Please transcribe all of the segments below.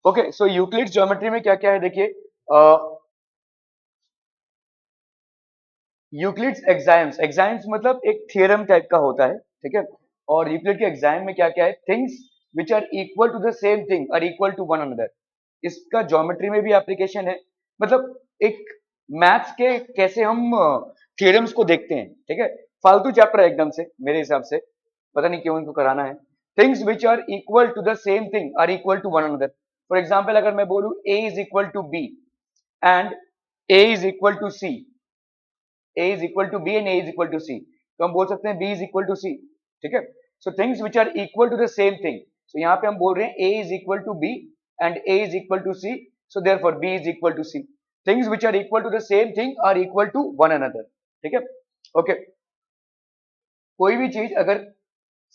Okay, सो Euclid's geometry में क्या क्या है देखिए। यूक्लिड्स एग्जाम्स, एग्जाम्स मतलब एक थियरम टाइप का होता है, ठीक है। और यूक्लिड के एग्जाम में क्या क्या है, things which are equal to the same thing are equal to one another. इसका ज्योमेट्री में भी एप्लीकेशन है। मतलब एक मैथ्स के कैसे हम थियरम्स को देखते हैं, ठीक है। फालतू चैप्टर है एकदम से मेरे हिसाब से, पता नहीं क्यों इनको कराना है। Things which are equal to the same thing are equal to one another. For example अगर मैं बोलूं A is equal to B and A is equal to C, a is equal to b and a is equal to c, तो हम बोल सकते हैं b is equal to c, ठीक है। so things which are equal to the same thing, so यहाँ पे हम बोल रहे हैं a is equal to b and a is equal to c, so therefore b is equal to c. things which are equal to the same thing are equal to one another, ठीक है। Okay, कोई भी चीज अगर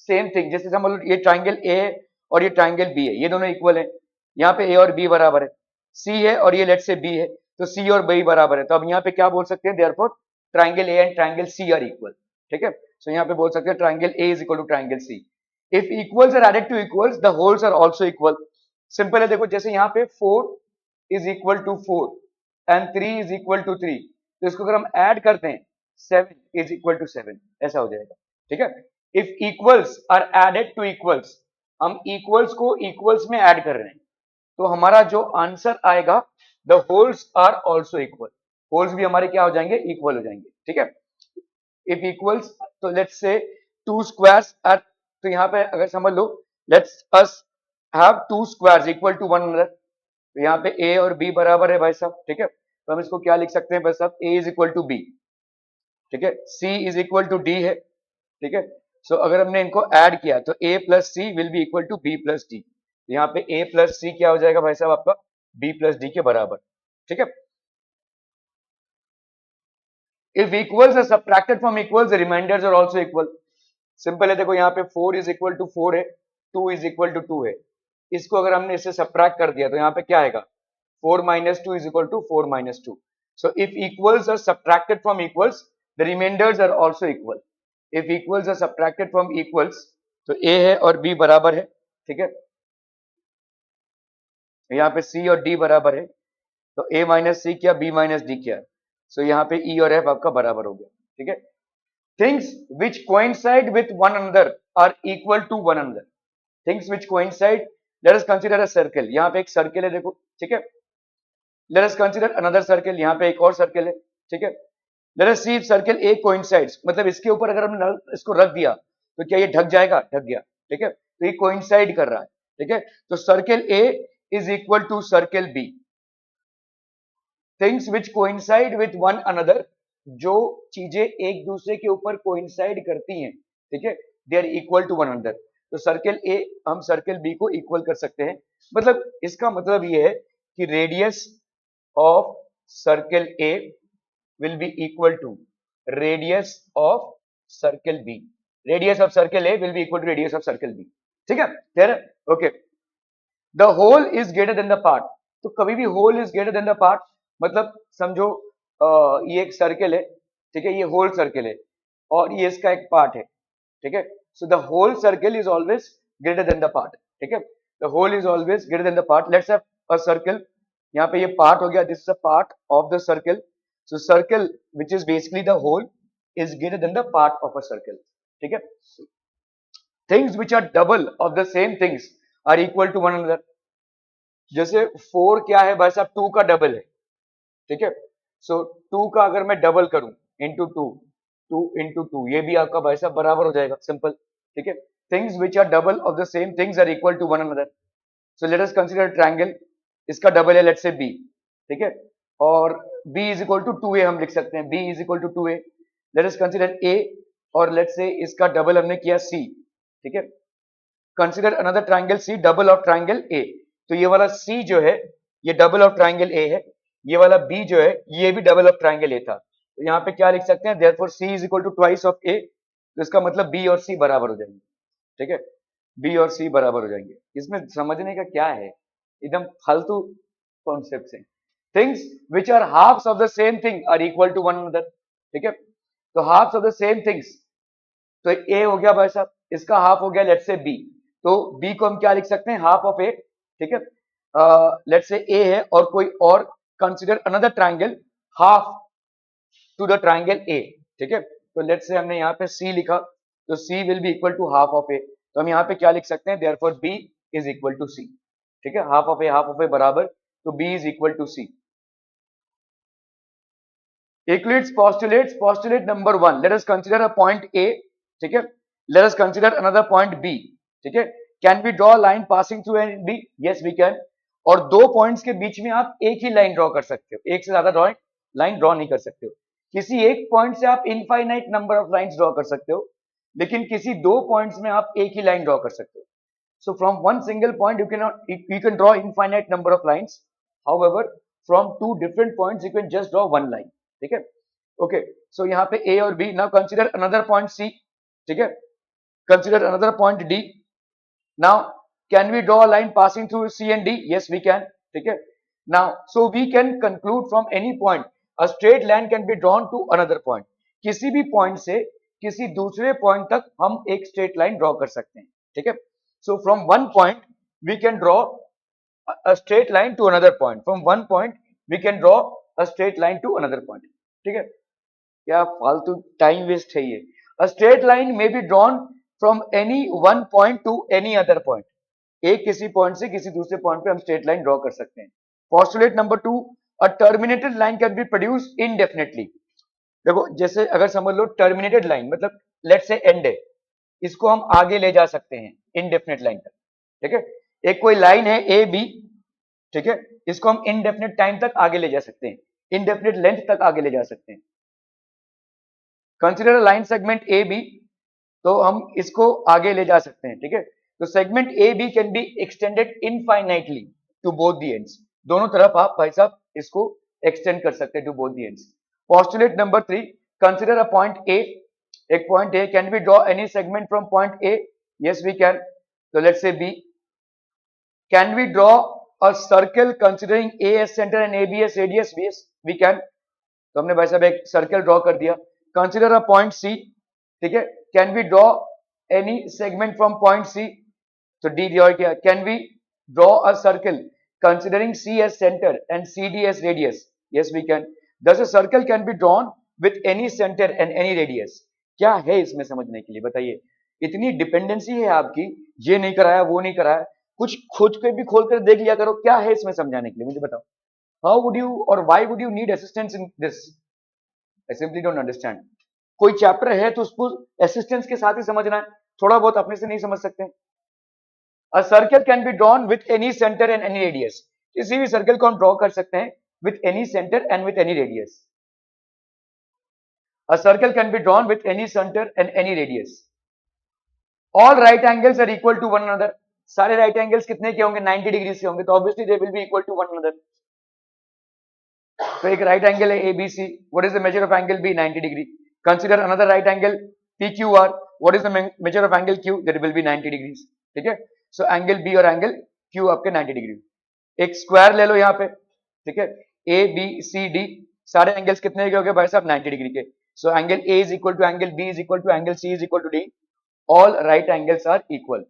same thing, जैसे समझ लो ये triangle A है और ये ट्राइंगल बी है, ये दोनों इक्वल है। यहाँ पे ए और बी बराबर है, सी है और ये लेट से बी है, तो सी और बी बराबर है। तो अब यहाँ पे क्या बोल सकते हैं, therefore triangle A and triangle C are equal, ठीक है। सो यहाँ पे बोल सकते हैं triangle A is equal to triangle C. If equals are added to equals the wholes are also equal. Simple है, देखो जैसे यहाँ पे 4 is equal to 4 and 3 is equal to 3, तो इसको अगर हम ऐड करते हैं 7 इज इक्वल टू 7, ऐसा हो जाएगा, ठीक है। If equals are added to equals, हम इक्वल्स को इक्वल्स में ऐड कर रहे हैं, तो हमारा जो आंसर आएगा the wholes are also equal, wholes भी हमारे क्या हो जाएंगे, इक्वल हो जाएंगे, ठीक है। इफ इक्वल्स, तो let's say two squares are, तो यहाँ पे अगर समझ लो let's us have two squares equal to one another, तो यहाँ पे a और b बराबर है भाई साहब, ठीक है। तो हम इसको क्या लिख सकते हैं भाई साहब, a is equal to b, ठीक है, c is equal to d है, ठीक है। सो अगर हमने इनको ऐड किया तो a plus C will be equal to b plus D, यहाँ पे a प्लस सी क्या हो जाएगा भाई साहब आपका, b प्लस डी के बराबर, ठीक है। If equals are subtracted from equals the remainders are also equal. Simple है, देखो यहाँ पे 4 इज इक्वल टू 4 है, 2 इज इक्वल टू 2 है, इसको अगर हमने इससे सबट्रैक्ट कर दिया तो यहाँ पे क्या आएगा, 4 minus 2 is equal to 4 minus 2। So if equals are subtracted from equals the remainders are also equal. If equals are subtracted from equals, तो a है और b बराबर है, ठीक है। यहाँ पे c और d बराबर है, तो a माइनस सी क्या, b माइनस डी क्या, सो यहाँ पे e और f आपका बराबर हो गया, ठीक है। Things which coincide with one another are equal to one another. Things which coincide, let us consider a circle, यहाँ पे एक सर्कल है देखो, ठीक है। Let us consider another circle, यहाँ पे एक और सर्कल है, ठीक है। Let us see if circle A coincides, मतलब इसके ऊपर अगर हमने इसको रख दिया तो क्या ये ढक जाएगा, ढक गया, ठीक है। तो ये कोइंसाइड कर रहा है, ठीक है। तो circle A is equal to circle B. Things which coincide with one another, जो चीजें एक दूसरे के ऊपर कोइंसाइड करती हैं, ठीक है, they are equal to one another. तो सर्कल ए हम सर्कल बी को इक्वल कर सकते हैं। मतलब इसका मतलब ये है कि radius of circle A will be equal to radius of circle B. Radius of circle A will be equal to radius of circle B. ठीक है, clear है? Okay. The whole is greater than the part. तो कभी भी whole is greater than the part, मतलब समझो ये एक सर्कल है, ठीक है, ये होल सर्कल है और ये इसका एक पार्ट है, ठीक है। So the whole circle is always greater than the part, ठीक है। The whole is always greater than the part. Let's have a circle, यहाँ पे ये पार्ट हो गया, this is a part of the circle. So circle which is basically the whole is greater than the part of a circle, ठीक है। Things which are double of the same things are equal to one another. जैसे 4 क्या है भाई साहब, 2 का double है, ठीक है। सो 2 का अगर मैं डबल करूं इंटू 2, 2 इंटू 2, ये भी आपका भाई साहब बराबर हो जाएगा, सिंपल, ठीक है। Things which are double of the same things are equal to one another. So let us consider triangle, इसका डबल है लेट्स से बी, ठीक है, और b is equal to 2a हम लिख सकते हैं, b is equal to 2a। Let us consider a और लेट्स से इसका डबल हमने किया c, ठीक है। Consider another triangle c, double of triangle a। तो ये वाला c जो है ये डबल ऑफ ट्रायंगल a है, ये वाला b जो है ये भी डबल ऑफ ट्रायंगल a था। तो यहाँ पे क्या लिख सकते हैं, therefore c is equal to twice of a। तो इसका मतलब b और c बराबर हो जाएंगे, ठीक है, b और c बराबर हो जाएंगे। इसमें समझने का क्या है, एकदम फालतू कॉन्सेप्ट है। Things which are halves of the same thing are equal to one another, ठीक है। तो halves of the same things, तो ए हो गया भाई साहब, इसका हाफ हो गया लेट्स से बी, तो बी को हम क्या लिख सकते हैं, हाफ ऑफ ए, ठीक है। लेट्स से ए है और कोई और, consider another triangle half to the triangle A, ठीक है। तो लेट्स से हमने यहाँ पे सी लिखा, तो C will be equal to half of A, तो हम यहाँ पे क्या लिख सकते हैं, therefore B is equal to C, ठीक है। हाफ ऑफ ए बराबर, तो B is equal to C. Euclid's postulate number one. Let us consider a point A, ठीक है। Let us consider another point B, ठीक है। Can we draw a line passing through A and B? Yes, we can. और दो points के बीच में आप एक ही लाइन ड्रॉ कर सकते हो, एक से ज्यादा लाइन ड्रॉ नहीं कर सकते हो। किसी एक पॉइंट से आप infinite number of lines draw कर सकते हो, लेकिन किसी दो पॉइंट्स में आप एक ही लाइन ड्रॉ कर सकते हो। So from one single point you can draw infinite number of lines. However, from two different points you can just draw one line. ठीक है? Okay. So यहाँ पे A और B. Now consider another point C. ठीक है? Consider another point D. Now can we draw a line passing through C and D? Yes, we can. ठीक है? Now so we can conclude from any point a straight line can be drawn to another point. किसी भी point से किसी दूसरे point तक हम एक स्ट्रेट लाइन ड्रॉ कर सकते हैं, ठीक है। So from one point we can draw a straight line to another point. From one point we can draw a straight line to another point. ठीक है? क्या फालतू टाइम वेस्ट है ये। A straight line may be drawn from any one point to any other point. एक किसी point से किसी दूसरे पॉइंट पे हम स्ट्रेट लाइन ड्रॉ कर सकते हैं। Postulate number two, a terminated line can be produced indefinitely. देखो जैसे अगर समझ लो टर्मिनेटेड लाइन मतलब लेट्स से एंड है, इसको हम आगे ले जा सकते हैं इनडेफिनेट लाइन तक, ठीक है। एक कोई लाइन है ए बी, ठीक है, इसको हम इनडेफिनेट टाइम तक आगे ले जा सकते हैं, इनडेफिनेट लेंथ तक आगे ले जा सकते हैं। Consider line segment A B, तो हम इसको आगे ले जा सकते हैं, ठीक है। तो segment A B can be extended infinitely to both the ends, दोनों तरफ आप भाई साहब इसको एक्सटेंड कर सकते हैं to both the ends. Postulate number three, consider a point A, एक point A, can we draw any segment from point A? Yes we can. तो let's say B, can we draw a circle considering A as centre and A B as radius? Yes we can. तो हमने भाई साहब एक circle draw कर दिया। Consider a point C, ठीक है, can we draw any segment from point C? तो डी ड्रॉ किया। Can we draw a circle considering C as centre and C D as radius? Yes we can. Thus a circle can be drawn with any center and any radius. क्या है इसमें समझने के लिए बताइए। इतनी dependency है आपकी, ये नहीं कराया वो नहीं कराया, कुछ खुद के भी खोल कर देख लिया करो, क्या है इसमें समझाने के लिए मुझे बताओ। हाउ वुड यू और why would you need assistance in this? I simply don't understand. कोई चैप्टर है तो उसको असिस्टेंस के साथ ही समझना है, थोड़ा बहुत अपने से नहीं समझ सकते। A circle can be drawn with any centre and any radius, किसी भी सर्कल को हम ड्रॉ कर सकते हैं with any center and with any radius. A circle can be drawn with any center and any radius. All right angles are equal to one another. सारे right angles कितने के होंगे? 90 डिग्री से होंगे, तो obviously they will be equal to one another. तो एक right angle है ABC. What is the measure of angle B? 90 degree. Consider another right angle PQR. What is the measure of angle Q? That will be 90 degrees. ठीक है? So angle B और angle Q आपके 90 degree. एक square ले लो यहाँ पे, ठीक है, ए बी सी डी, सारे एंगल्स कितने के हो गए भाई साहब? 90 डिग्री के। So angle A is equal to angle B is equal to angle C is equal to D, all right angles are equal.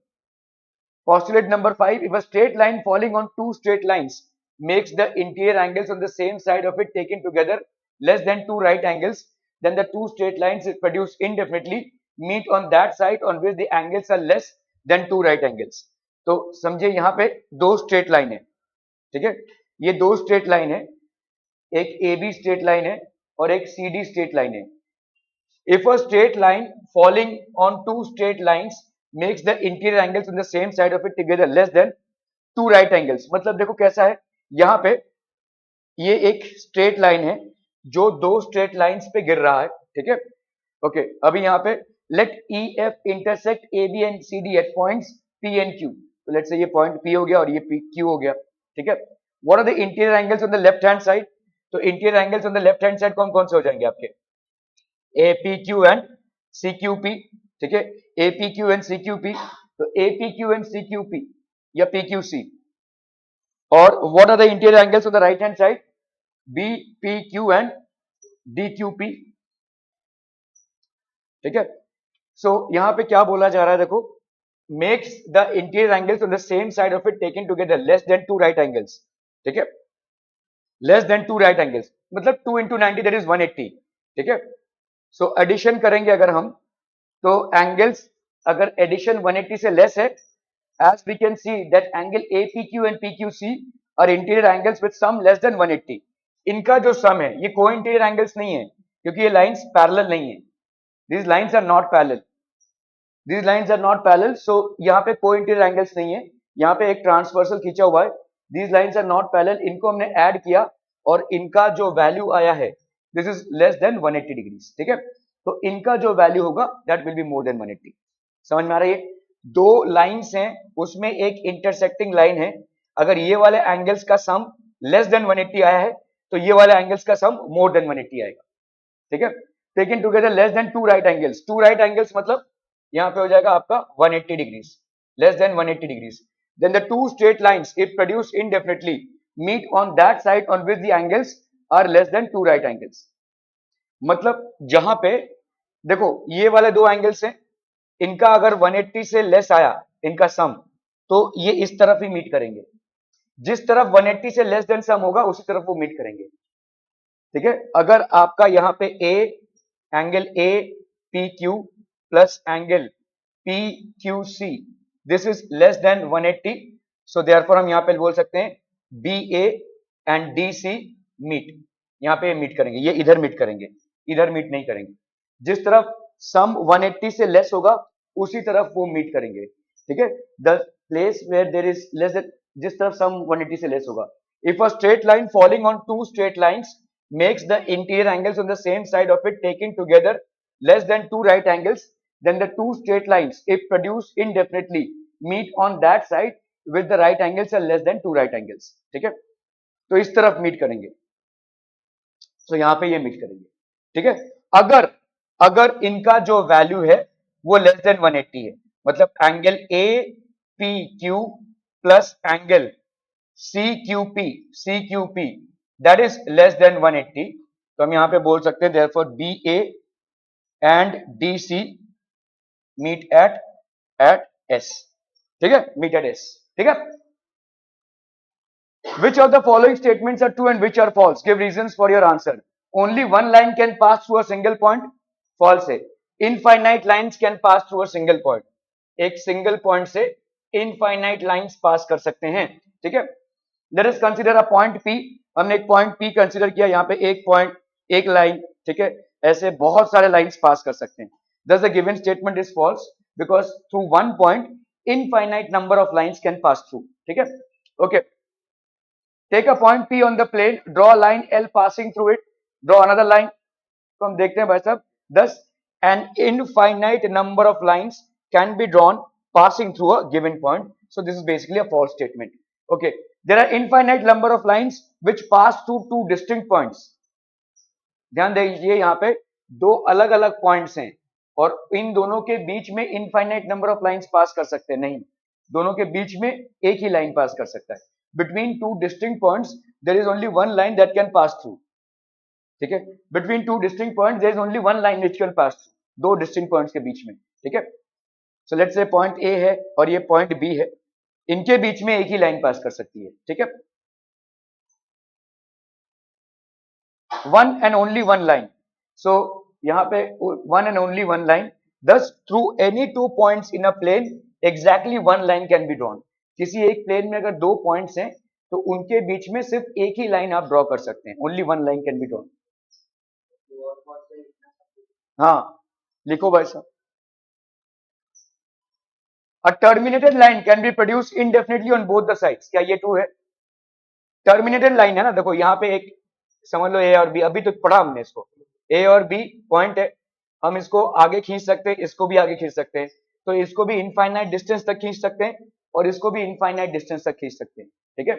Postulate number 5, if a straight line falling on two straight lines makes the interior angles on the same side of it taken together less than two right angles, then the two straight lines produced indefinitely meet on that side on which the angles are less than two right angles. तो समझिए यहाँ पे दो straight line है, ठीक है, ये दो स्ट्रेट लाइन है, एक ए बी स्ट्रेट लाइन है और एक सी डी स्ट्रेट लाइन है। If a straight line falling on two straight lines makes the interior angles on the same side of it together less than two right angles, मतलब देखो कैसा है, यहाँ पे ये एक स्ट्रेट लाइन है जो दो स्ट्रेट लाइंस पे गिर रहा है, ठीक है। ओके, अभी यहाँ पे let E F intersect A B and C D at points P and Q, तो लेट से ये पॉइंट पी हो गया और ये पी क्यू हो गया, ठीक है। What are the interior angles on the left hand side? तो interior angles on the left hand side कौन कौन से हो जाएंगे आपके? A P Q and C Q P, ठीक है, A P Q and C Q P, तो A P Q and C Q P या पी क्यू सी। और what are the interior angles on the right hand side? B P Q and D Q P, ठीक है। सो यहां पे क्या बोला जा रहा है देखो, makes the interior angles on the same side of it taken together less than two right angles. ठीक है, less than two right angles, मतलब 2 into 90 दैट इज 180. ठीक है, सो एडिशन करेंगे अगर हम, तो एंगल्स अगर एडिशन 180 से लेस है, as we can see that angle APQ and PQC are interior angles with sum less than 180. इनका जो सम है ये को इंटीरियर एंगल्स नहीं है, क्योंकि ये लाइंस पैरेलल नहीं है. These lines are not parallel. These lines are not parallel. So यहाँ पे को इंटीरियर एंगल्स नहीं है, यहाँ पे एक ट्रांसवर्सल खींचा हुआ है. These lines are not parallel. इनको हमने ऐड किया और इनका जो वैल्यू आया है this is less than 180 degrees. ठीक है, तो इनका जो वैल्यू होगा that will be more than 180. समझ में आ रही है? दो लाइंस हैं, उसमें एक इंटरसेक्टिंग लाइन है. अगर ये वाले एंगल्स का सम लेस देन 180 आया है तो ये वाले एंगल्स का सम मोर देन 180 आएगा. ठीक है, taken together less than two right angles. Two right angles मतलब यहाँ पे हो जाएगा आपका 180 degrees, less than 180 degrees. Then the two straight lines, if produced indefinitely, meet on that side on which the angles are less than two right angles. मतलब जहां पे देखो ये वाले दो एंगल्स हैं, इनका अगर 180 से लेस आया इनका सम, तो ये इस तरफ ही मीट करेंगे. जिस तरफ 180 से लेस देन सम होगा उसी तरफ वो मीट करेंगे. ठीक है, अगर आपका यहाँ पे angle A P Q plus angle P Q C this is less than 180, so therefore हम यहाँ पे बोल सकते हैं B A and D C meet. यहाँ पे मीट करेंगे, ये इधर मीट करेंगे, इधर मीट नहीं करेंगे. जिस तरफ सम 180 से लेस होगा उसी तरफ वो मीट करेंगे. ठीक है, the place where there is less than, जिस तरफ सम 180 से लेस होगा. If a straight line following on two straight lines makes the interior angles on the same side of it taken together less than two right angles, then the two straight lines if produced indefinitely meet on that side with the right angles are less than two right angles. ठीक है, तो इस तरफ meet करेंगे, तो यहां पे ये मीट करेंगे. ठीक है, अगर अगर इनका जो वैल्यू है वो लेस देन 180 है, मतलब angle A P Q plus angle C Q P that is less than 180, तो हम यहां पे बोल सकते हैं therefore BA and DC meet at S. ठीक है, meet at S. ठीक है, which of the following statements are true and which are false? Give reasons for your answer. Only one line can pass through a single point. False है. Infinite lines can pass through a single point. एक single point से infinite lines pass कर सकते हैं. ठीक है, let us consider a point P. हमने एक पॉइंट P कंसीडर किया, यहाँ पे एक पॉइंट एक लाइन. ठीक है, ऐसे बहुत सारे लाइंस पास कर सकते हैं. Thus the given statement is false because through one point infinite number of lines can pass through. ठीक है, okay. Take a point P on the plane, draw a line L passing through it, draw another line. तो हम देखते हैं भाई साहब, thus an infinite number of lines can be drawn passing through a given point. So this is basically a false statement. Okay, there are infinite number of lines which pass through two distinct points. ध्यान दीजिए, यहाँ पे दो अलग अलग points हैं और इन दोनों के बीच में infinite number of lines pass कर सकते हैं. नहीं, दोनों के बीच में एक ही लाइन पास कर सकता है. Between two distinct points there is only one line that can pass through. ठीक है, between two distinct points there is only one line which can pass through. दो डिस्टिंक्ट पॉइंट्स के बीच में. ठीक है, so let's say point A है और ये पॉइंट बी है, इनके बीच में एक ही लाइन पास कर सकती है. ठीक है, one and only one line. So यहाँ पे one and only one line. Thus through any two points in a plane exactly one line can be drawn. किसी एक प्लेन में अगर दो पॉइंट्स हैं तो उनके बीच में सिर्फ एक ही लाइन आप ड्रॉ कर सकते हैं. Only one line can be drawn. हाँ, लिखो भाई साहब. A terminated line can be produced indefinitely on both the sides. क्या ये ट्रू है? टर्मिनेटेड लाइन है ना, देखो यहाँ पे एक समझ लो ए और बी, अभी तो पढ़ा हमने इसको. ए और बी पॉइंट है, हम इसको आगे खींच सकते हैं, इसको भी आगे खींच सकते हैं. तो इसको भी इनफाइनाइट डिस्टेंस तक खींच सकते हैं और इसको भी इनफाइनाइट डिस्टेंस तक खींच सकते हैं. ठीक है,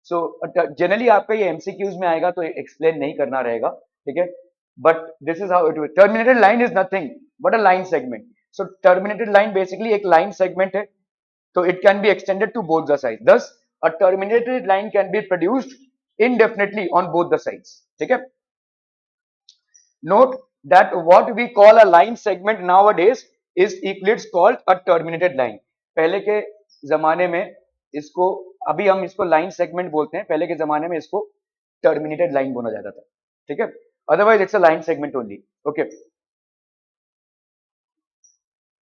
सो जनरली आपका ये एमसीक्यूज में आएगा तो एक्सप्लेन नहीं करना रहेगा. ठीक है, but this is how it will. Terminated line is nothing but a line segment. So terminated line basically एक लाइन सेगमेंट है, तो it can be extended to both the side. This a terminated line can be produced indefinitely on both the sides. ठीक है, note that what we call a line segment nowadays is equally called a terminated line. पहले के जमाने में इसको, अभी हम इसको लाइन सेगमेंट बोलते हैं, पहले के जमाने में इसको टर्मिनेटेड लाइन बोला जाता था, ठीक है। Otherwise it's a line segment only, okay.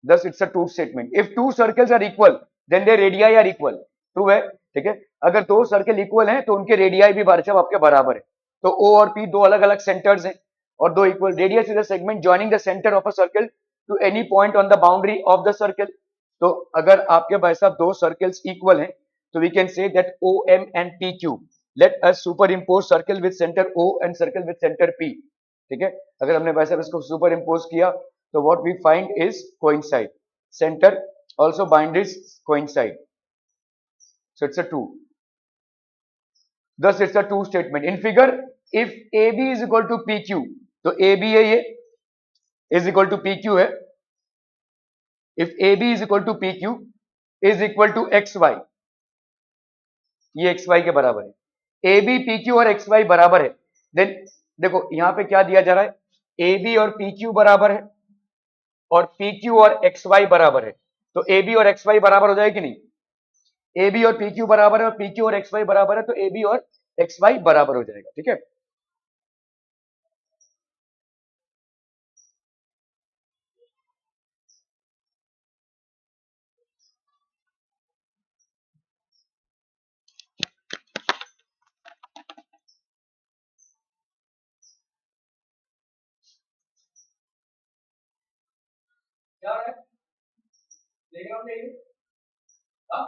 Thus, it's a true statement. If two circles are equal, then their radii are equal. True है, ठीक है। अगर दो सर्कल इक्वल हैं तो उनके रेडियाई भी बारचब आपके बराबर है। तो O और P दो अलग अलग सेंटर्स हैं और दो equal. Radius is a segment joining the centre of a circle to any point on the boundary of the circle. तो अगर आपके भाई साहब दो सर्कल्स इक्वल हैं तो we can say that O M and P Q, let us superimpose circle with centre O and circle with centre P, ठीक है। अगर हमने भाई साहब इसको सुपर इम्पोज किया so what we find is coincide. Center also boundaries coincide. So it's a 2. Thus it's a 2 statement. In figure, if AB is equal to PQ, तो AB है ये is equal to PQ है. If AB is equal to PQ is equal to XY, ये XY के बराबर है। AB, PQ और XY बराबर है। Then देखो यहाँ पे क्या दिया जा रहा है, AB और PQ बराबर है और PQ और XY बराबर है। तो AB और XY बराबर हो जाए कि नहीं? ए बी और पी क्यू बराबर है और पी क्यू और एक्स वाई बराबर है, तो ए बी और एक्स वाई बराबर हो जाएगा, ठीक है। क्या है देख रहा हूँ ये, हाँ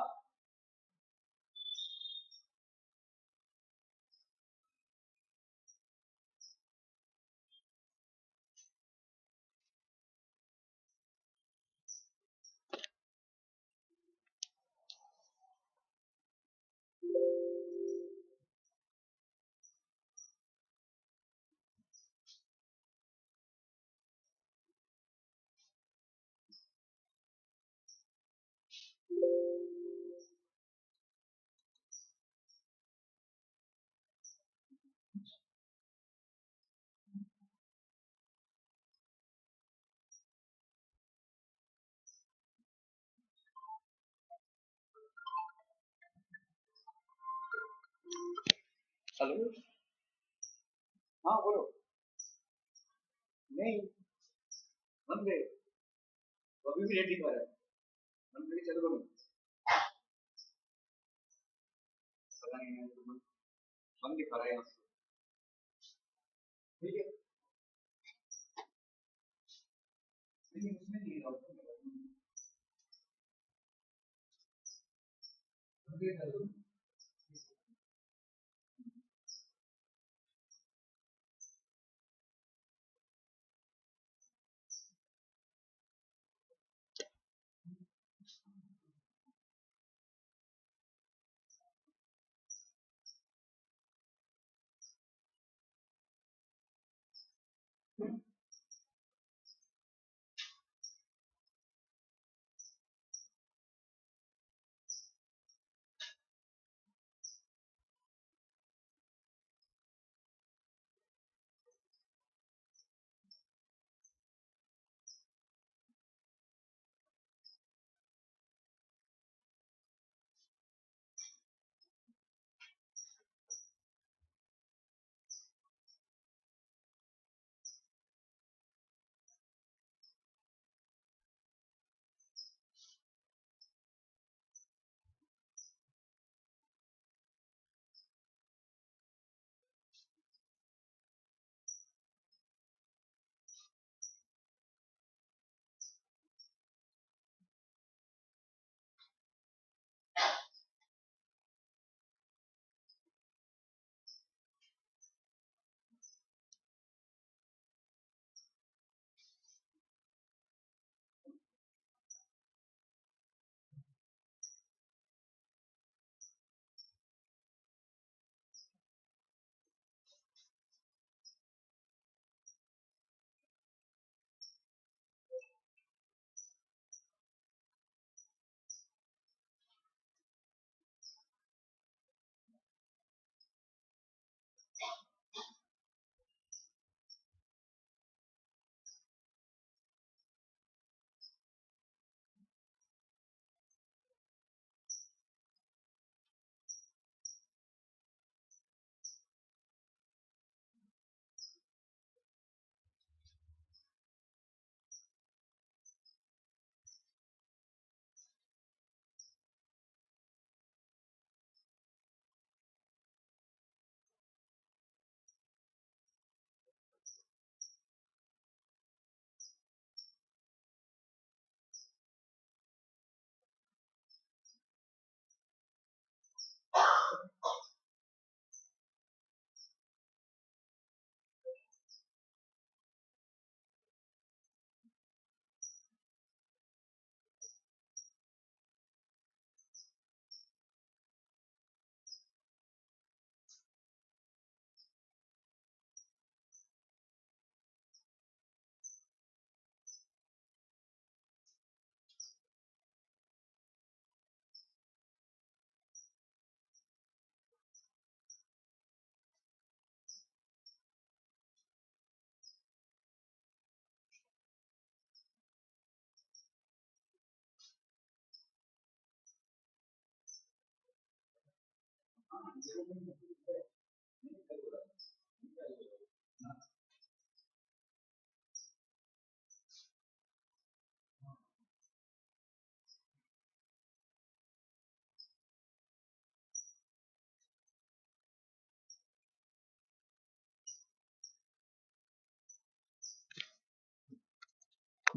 हेलो, हाँ बोलो। नहीं, बंद गए, अभी भी रेट दिखा रहा है, बंद करके चलो बोलो। पता नहीं है, बंद दिखा रहा है यहाँ, ठीक है। नहीं उसमें नहीं है,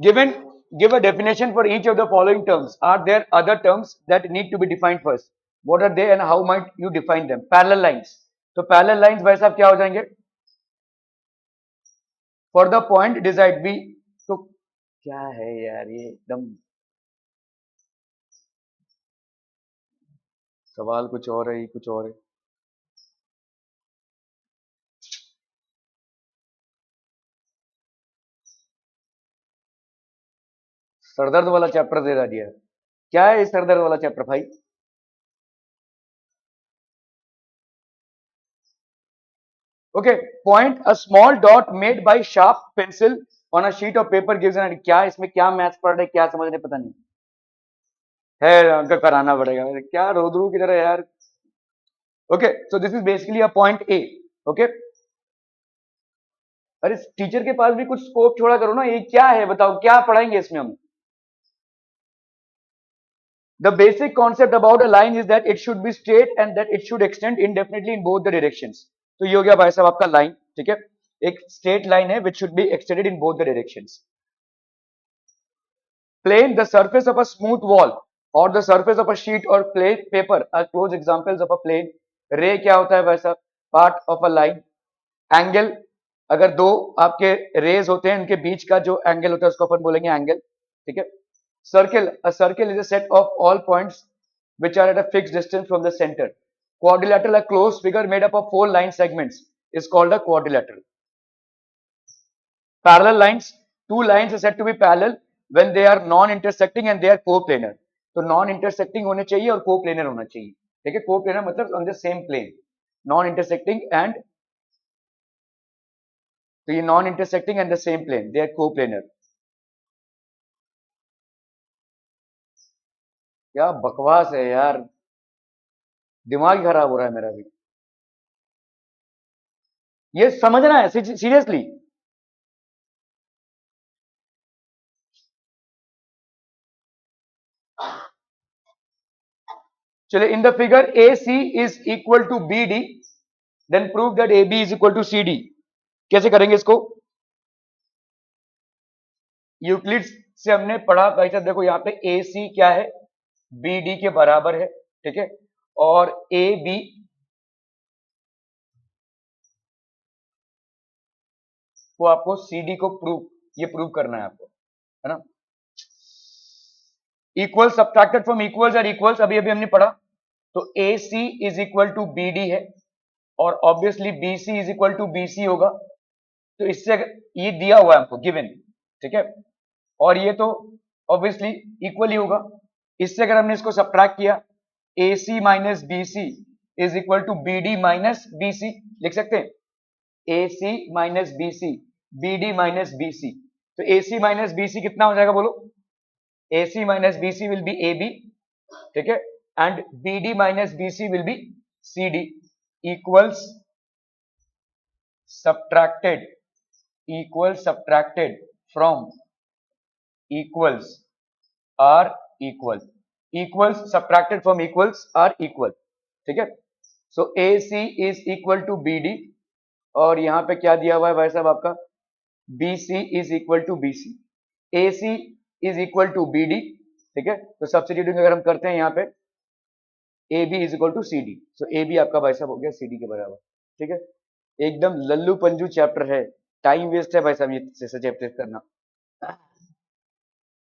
Given, give a definition for each of the following terms. Are there other terms that need to be defined first? What are they and how might you define them? Parallel lines. तो parallel lines भाई साहब क्या हो जाएंगे? For the point decide we, तो क्या है यार ये एकदम सवाल कुछ और है, कुछ और है. सरदर्द वाला चैप्टर दे रहा दिया. क्या है इस सरदर्द वाला चैप्टर भाई? Okay, point a small dot made by sharp pencil on a sheet of paper gives an. क्या इसमें क्या मैथ्स पढ़ रहे क्या समझ रहे पता नहीं है, अंक कराना पड़ेगा क्या रोदरू की तरह यार. Okay, so this is basically a point A. Okay, अरे टीचर के पास भी कुछ स्कोप छोड़ा करो ना, ये क्या है बताओ, क्या पढ़ाएंगे इसमें हम? The basic concept about a line is that it should be straight and that it should extend indefinitely in both the directions. तो ये हो गया भाई साहब आपका लाइन. ठीक है, एक स्ट्रेट लाइन है which should be extended in both the directions. Plane, the surface of a smooth wall or the surface of a sheet or plain paper are close examples of a plane. Ray क्या होता है भाई साहब? Part of a line. Angle, अगर दो आपके raise होते हैं उनके बीच का जो एंगल होता है उसको अपन बोलेंगे एंगल. ठीक है. Circle, a circle is a set of all points which are at a fixed distance from the center. Quadrilateral, a closed figure made up of 4 line segments is called a quadrilateral. Parallel lines, two lines are said to be parallel when they are non-intersecting and they are coplanar. तो non-intersecting होने चाहिए और coplanar होना चाहिए. ठीक है, coplanar मतलब on the same plane. Non-intersecting and तो ये non-intersecting and the same plane, they are coplanar. क्या बकवास है यार, दिमाग खराब हो रहा है मेरा भी. ये समझना है सीरियसली. चलिए, in the figure AC is equal to BD, then prove that AB is equal to CD. कैसे करेंगे इसको? यूक्लिड से हमने पढ़ा भाई साहब, देखो यहाँ पे AC क्या है? BD के बराबर है. ठीक है, और AB को आपको CD को ये प्रूव करना है आपको, है ना. इक्वल सब्ट्रैक्टेड फ्रॉम इक्वल्स और इक्वल्स अभी अभी हमने पढ़ा. तो AC is equal to BD है और obviously BC is equal to BC होगा. तो इससे ये दिया हुआ है हमको गिवन. ठीक है, और ये तो ऑब्वियसली इक्वल ही होगा. इससे अगर हमने इसको सब्ट्रैक्ट किया, AC minus BC is equal to BD minus BC लिख सकते हैं. AC minus BC, BD minus BC. तो AC माइनस BC कितना हो जाएगा बोलो? AC minus BC will be AB. ठीक है, and BD minus BC will be CD. Equals subtracted from equals are equal. Equals subtracted from equals are equal. ठीक है, so AC is equal to BD और यहाँ पे क्या दिया हुआ है भाई साहब आपका? BC is equal to BC. AC is equal to BD. ठीक है, तो सब्स्टिट्यूटिंग अगर हम करते हैं यहाँ पे AB is equal to CD. so AB आपका भाई साहब हो गया CD के बराबर. ठीक है, एकदम लल्लू पंजू चैप्टर है, टाइम वेस्ट है भाई साहब ये चैप्टर करना.